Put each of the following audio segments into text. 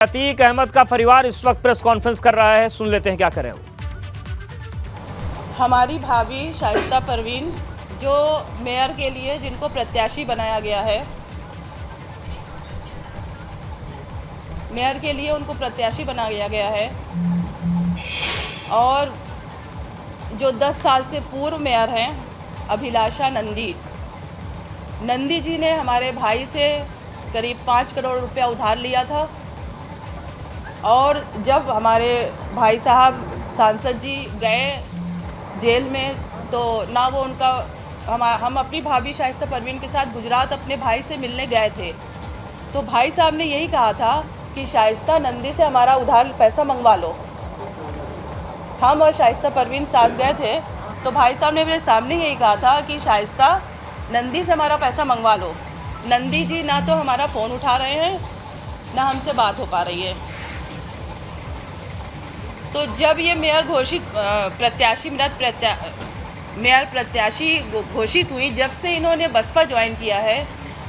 अतीक अहमद का परिवार इस वक्त प्रेस कॉन्फ्रेंस कर रहा है, सुन लेते हैं क्या करें वो। हमारी भाभी शाइस्ता परवीन जो मेयर के लिए जिनको प्रत्याशी बनाया गया है, मेयर के लिए उनको प्रत्याशी बनाया गया है और जो 10 साल से पूर्व मेयर हैं अभिलाषा नंदी जी ने हमारे भाई से करीब 5 करोड़ रुपया उधार लिया था। और जब हमारे भाई साहब सांसद जी गए जेल में तो ना वो उनका हम अपनी भाभी शाइस्ता परवीन के साथ गुजरात अपने भाई से मिलने गए थे, तो भाई साहब ने यही कहा था कि शाइस्ता नंदी से हमारा उधार पैसा मंगवा लो। हम और शाइस्ता परवीन साथ गए थे तो भाई साहब ने मेरे सामने यही कहा था कि शाइस्ता नंदी से हमारा पैसा मंगवा लो। नंदी जी ना तो हमारा फ़ोन उठा रहे हैं ना हमसे बात हो पा रही है। तो जब ये मेयर प्रत्याशी घोषित हुई, जब से इन्होंने बसपा ज्वाइन किया है,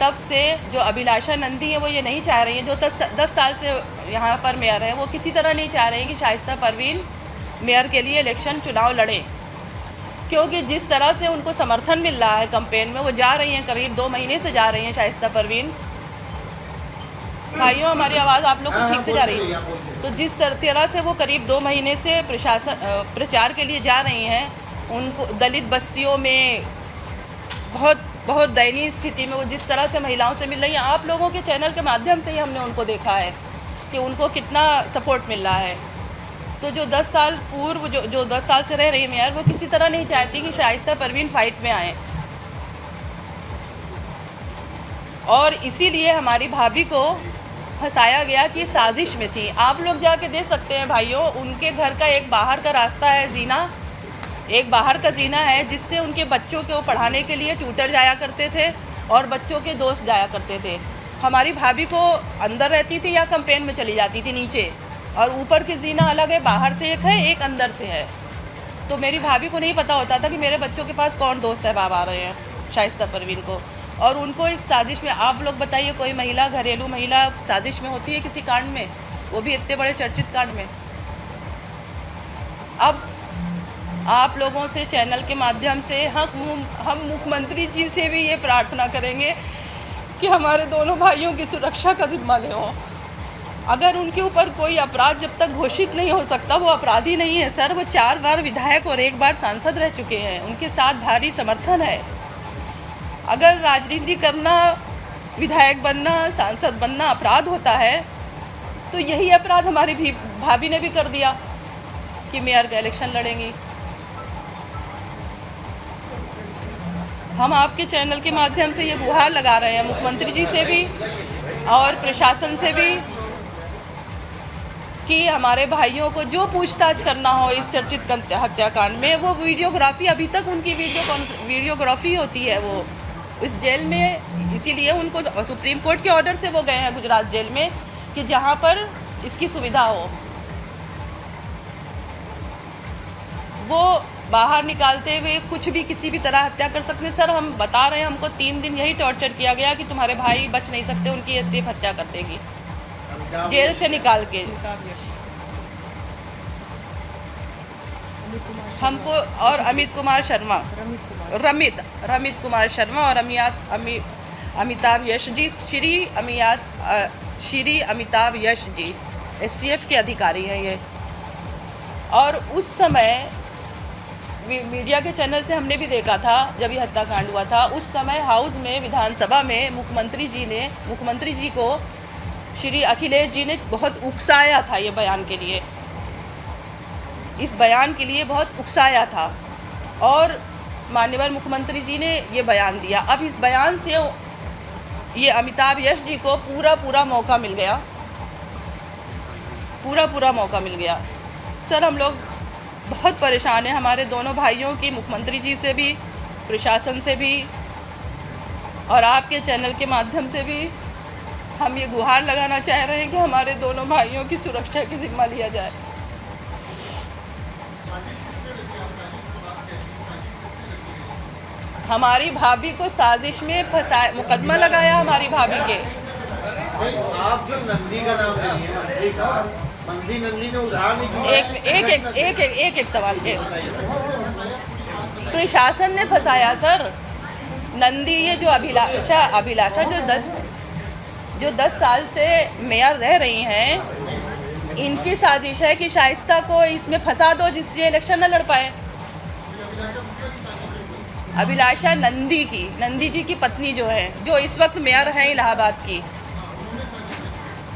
तब से जो अभिलाषा नंदी है वो ये नहीं चाह रही हैं, जो 10 साल से यहाँ पर मेयर है, वो किसी तरह नहीं चाह रहे हैं कि शाइस्ता परवीन मेयर के लिए इलेक्शन चुनाव लड़ें, क्योंकि जिस तरह से उनको समर्थन मिल रहा है कैंपेन में, वो जा रही हैं, करीब 2 महीने से जा रही हैं शाइस्ता परवीन। भाइयों, हमारी आवाज़ आप लोग को ठीक से जा रही है? तो जिस तरह से वो करीब 2 महीने से प्रचार के लिए जा रही हैं, उनको दलित बस्तियों में बहुत दयनीय स्थिति में वो जिस तरह से महिलाओं से मिल रही हैं, आप लोगों के चैनल के माध्यम से ही हमने उनको देखा है कि उनको कितना सपोर्ट मिल रहा है। तो जो 10 साल पूर्व जो 10 साल से रह रही है मेयर, वो किसी तरह नहीं चाहती कि शाइस्ता परवीन फाइट में आए, और इसीलिए हमारी भाभी को फंसाया गया कि साजिश में थी। आप लोग जाके देख सकते हैं भाइयों, उनके घर का एक बाहर का रास्ता है, जीना, एक बाहर का जीना है, जिससे उनके बच्चों को पढ़ाने के लिए ट्यूटर जाया करते थे और बच्चों के दोस्त जाया करते थे। हमारी भाभी को अंदर रहती थी या कैंपेन में चली जाती थी नीचे, और ऊपर की जीना अलग है, बाहर से एक है, एक अंदर से है। तो मेरी भाभी को नहीं पता होता था कि मेरे बच्चों के पास कौन दोस्त है बाब आ रहे हैं शाइस्ता परवीन को, और उनको इस साजिश में। आप लोग बताइए, कोई महिला, घरेलू महिला साजिश में होती है किसी कांड में, वो भी इतने बड़े चर्चित कांड में। अब आप लोगों से चैनल के माध्यम से हम मुख्यमंत्री जी से भी ये प्रार्थना करेंगे कि हमारे दोनों भाइयों की सुरक्षा का जिम्मा ले हो। अगर उनके ऊपर कोई अपराध जब तक घोषित नहीं हो सकता, वो अपराधी नहीं है सर। वो 4 बार विधायक और 1 बार सांसद रह चुके हैं, उनके साथ भारी समर्थन है। अगर राजनीति करना, विधायक बनना, सांसद बनना अपराध होता है, तो यही अपराध हमारी भाभी ने भी कर दिया कि मेयर का इलेक्शन लड़ेंगी। हम आपके चैनल के माध्यम से ये गुहार लगा रहे हैं मुख्यमंत्री जी से भी और प्रशासन से भी कि हमारे भाइयों को जो पूछताछ करना हो इस चर्चित हत्याकांड में, वो वीडियोग्राफी, अभी तक उनकी वीडियोग्राफी होती है वो इस जेल में। इसीलिए उनको सुप्रीम कोर्ट के ऑर्डर से वो गए हैं गुजरात जेल में कि जहां पर इसकी सुविधा हो। वो बाहर निकालते हुए कुछ भी किसी भी तरह हत्या कर सकते। सर, हम बता रहे हैं, हमको 3 दिन यही टॉर्चर किया गया कि तुम्हारे भाई बच नहीं सकते, उनकी एसटीएफ हत्या कर देगी जेल से निकाल के हमको। और रमित कुमार शर्मा और अमिताभ यश जी, श्री अमिताभ यश जी एसटीएफ के अधिकारी हैं ये। और उस समय मीडिया के चैनल से हमने भी देखा था, जब ये हत्याकांड हुआ था, उस समय हाउस में, विधानसभा में मुख्यमंत्री जी को श्री अखिलेश जी ने बहुत उकसाया था ये बयान के लिए, इस बयान के लिए बहुत उकसाया था, और माननीय मुख्यमंत्री जी ने ये बयान दिया। अब इस बयान से ये अमिताभ यश जी को पूरा मौका मिल गया, पूरा मौका मिल गया। सर, हम लोग बहुत परेशान हैं, हमारे दोनों भाइयों की, मुख्यमंत्री जी से भी, प्रशासन से भी, और आपके चैनल के माध्यम से भी हम ये गुहार लगाना चाह रहे हैं कि हमारे दोनों भाइयों की सुरक्षा की जिम्मा लिया जाए। हमारी भाभी को साजिश में फंसाया, मुकदमा लगाया हमारी भाभी के, नहीं, आप जो नंदी का नाम ले लिए मंत्री का, मंत्री नंदी ने उधार नहीं चुकाया। एक सवाल प्रशासन ने फंसाया सर। नंदी ये जो अभिलाषा जो 10 साल से मेयर रह रही हैं, इनकी साजिश है कि शाइस्ता को इसमें फंसा दो जिससे इलेक्शन न लड़ पाए। अभिलाषा नंदी जी की पत्नी जो है, जो इस वक्त मेयर हैं इलाहाबाद की,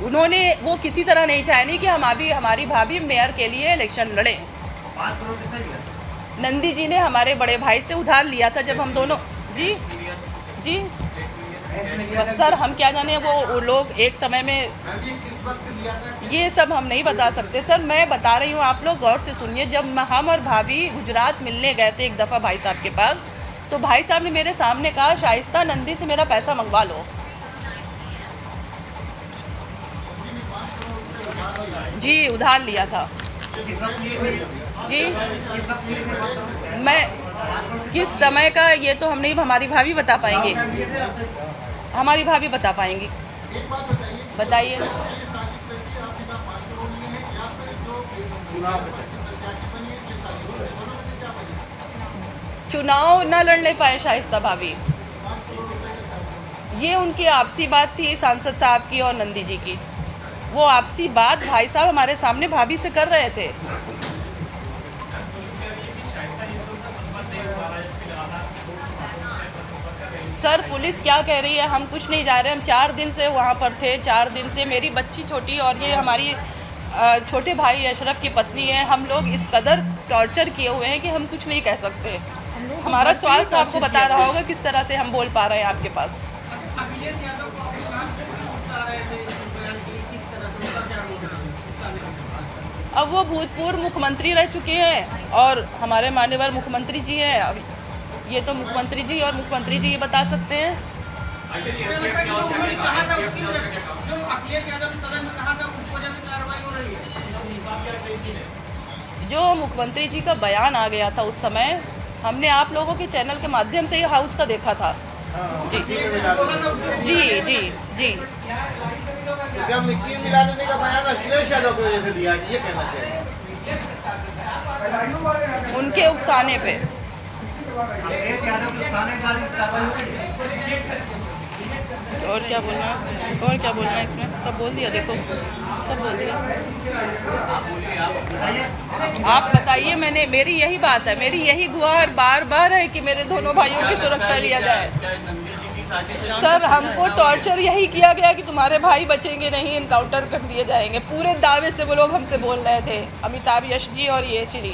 उन्होंने वो किसी तरह नहीं चाहे कि हमारी भाभी मेयर के लिए इलेक्शन लड़े। 5 करोड़ किसने दिया? नंदी जी ने हमारे बड़े भाई से उधार लिया था जब हम दोनों जी बस सर हम क्या जाने वो लोग एक समय में, ये सब हम नहीं बता सकते सर। मैं बता रही हूँ, आप लोग गौर से सुनिए। जब हम और भाभी गुजरात मिलने गए थे एक दफ़ा भाई साहब के पास, तो भाई साहब ने मेरे सामने कहा शाइस्ता नंदी से मेरा पैसा मंगवा लो। जी उधार लिया था जी। मैं किस समय का ये तो हम नहीं, हमारी भाभी बता पाएंगे, हमारी भाभी बता पाएंगी। बताइए। चुनाव न लड़ने पाए शाइस्ता भाभी, ये उनकी आपसी बात थी सांसद साहब की और नंदी जी की। वो आपसी बात भाई साहब हमारे सामने भाभी से कर रहे थे। सर पुलिस क्या कह रही है, हम कुछ नहीं जा रहे। हम 4 दिन से वहाँ पर थे, 4 दिन से मेरी बच्ची छोटी और ये हमारी छोटे भाई अशरफ की पत्नी है। हम लोग इस कदर टॉर्चर किए हुए हैं कि हम कुछ नहीं कह सकते। हमारा स्वास्थ्य आपको बता रहा होगा किस तरह से हम बोल पा रहे हैं आपके पास। अब वो भूतपूर्व मुख्यमंत्री रह चुके हैं और हमारे माननीय मुख्यमंत्री जी हैं। अब ये तो मुख्यमंत्री जी और मुख्यमंत्री जी ये बता सकते हैं। जो मुख्यमंत्री जी का बयान आ गया था उस समय, हमने आप लोगों के चैनल के माध्यम से ये हाउस का देखा था। जी क्या मिट्टी मिला देने का बयान अखिलेश यादव की वजह से दिया, ये कहना चाहिए उनके उकसाने पे। और क्या बोलना है इसमें? सब बोल दिया, देखो सब बोल दिया। आप बताइए। मेरी यही बात है, मेरी यही गुहार बार बार है कि मेरे दोनों भाइयों की सुरक्षा लिया जाए। सर हमको टॉर्चर यही किया गया कि तुम्हारे भाई बचेंगे नहीं, इनकाउंटर कर दिए जाएंगे। पूरे दावे से वो लोग हमसे बोल रहे थे, अमिताभ यश जी और ये श्री।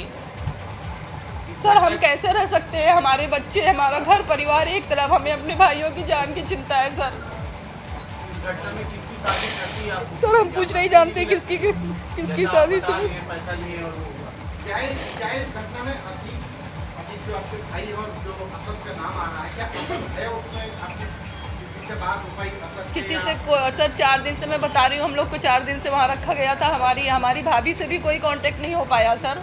सर हम कैसे रह सकते हैं? हमारे बच्चे, हमारा घर परिवार एक तरफ, हमें अपने भाइयों की जान की चिंता है सर। सर हम कुछ नहीं जानते किसकी साजिश है। किसी से सर 4 दिन से मैं बता रही हूँ, हम लोग को 4 दिन से वहाँ रखा गया था। हमारी भाभी से भी कोई कांटेक्ट नहीं हो पाया सर।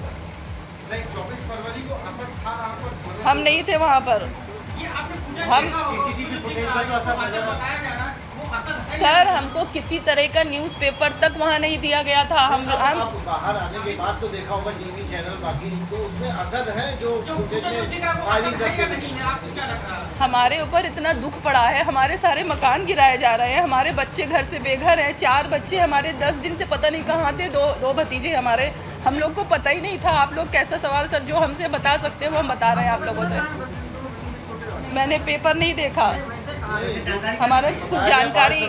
24 फरवरी को असद था वहाँ पर, हम नहीं थे वहाँ पर। सर हमको किसी तरह का न्यूज़पेपर तक वहाँ नहीं दिया गया था। हम बाहर आने के बाद तो देखा होगा टीवी चैनल बाकी, तो उसमें असद है जो फायरिंग करके। हमारे ऊपर इतना दुख पड़ा है, हमारे सारे मकान गिराए जा रहे हैं, हमारे बच्चे घर से बेघर हैं। 4 बच्चे हमारे 10 दिन से पता नहीं कहाँ थे, दो भतीजे हमारे, हम लोग को पता ही नहीं था। आप लोग कैसा सवाल सर, जो हमसे बता सकते हैं वो हम बता रहे हैं आप लोगों से। मैंने पेपर नहीं देखा, हमारा कुछ जानकारी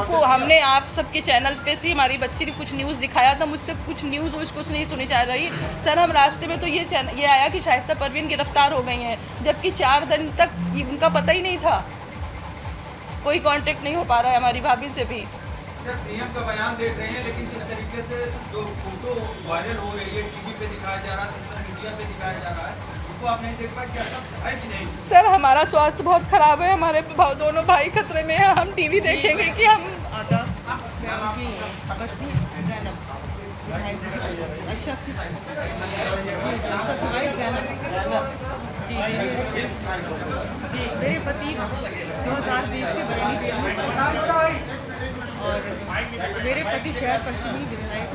को हमने आप सबके चैनल पे से हमारी बच्ची ने कुछ न्यूज़ दिखाया था, मुझसे कुछ न्यूज़ कुछ नहीं सुनी जा रही सर। हम रास्ते में तो ये आया कि शाइस्ता परवीन गिरफ्तार हो गई हैं, जबकि 4 दिन तक उनका पता ही नहीं था। कोई कांटेक्ट नहीं हो पा रहा है हमारी भाभी से भी। सीएम का बयान देख रहे हैं, लेकिन जिस तरीके से जो फोटो वायरल हो रही है, टीवी पे दिखाया जा रहा है, सोशल मीडिया पे दिखाया जा रहा है, उसको आप नहीं देख पाए, क्या है कि नहीं? सर हमारा स्वास्थ्य बहुत खराब है, हमारे दोनों भाई खतरे में है। हम टीवी देखेंगे कि हम जी मेरे पति 2020 से बरेली जेल में और मेरे पति शहर पश्चिमी विधायक।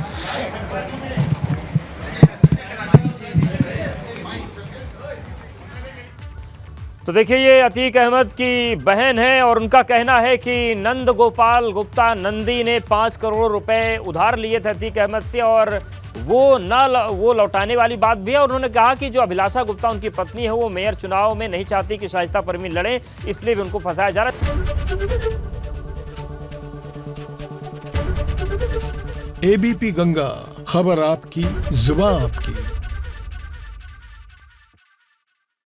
तो देखिए ये अतीक अहमद की बहन है और उनका कहना है कि नंद गोपाल गुप्ता नंदी ने 5 करोड़ रुपए उधार लिए थे अतीक अहमद से और वो लौटाने वाली बात भी है। और उन्होंने कहा कि जो अभिलाषा गुप्ता उनकी पत्नी है वो मेयर चुनाव में नहीं चाहती कि शाइस्ता परवीन लड़े, इसलिए भी उनको फंसाया जा रहा है। एबीपी गंगा, खबर आपकी, जुबान आपकी।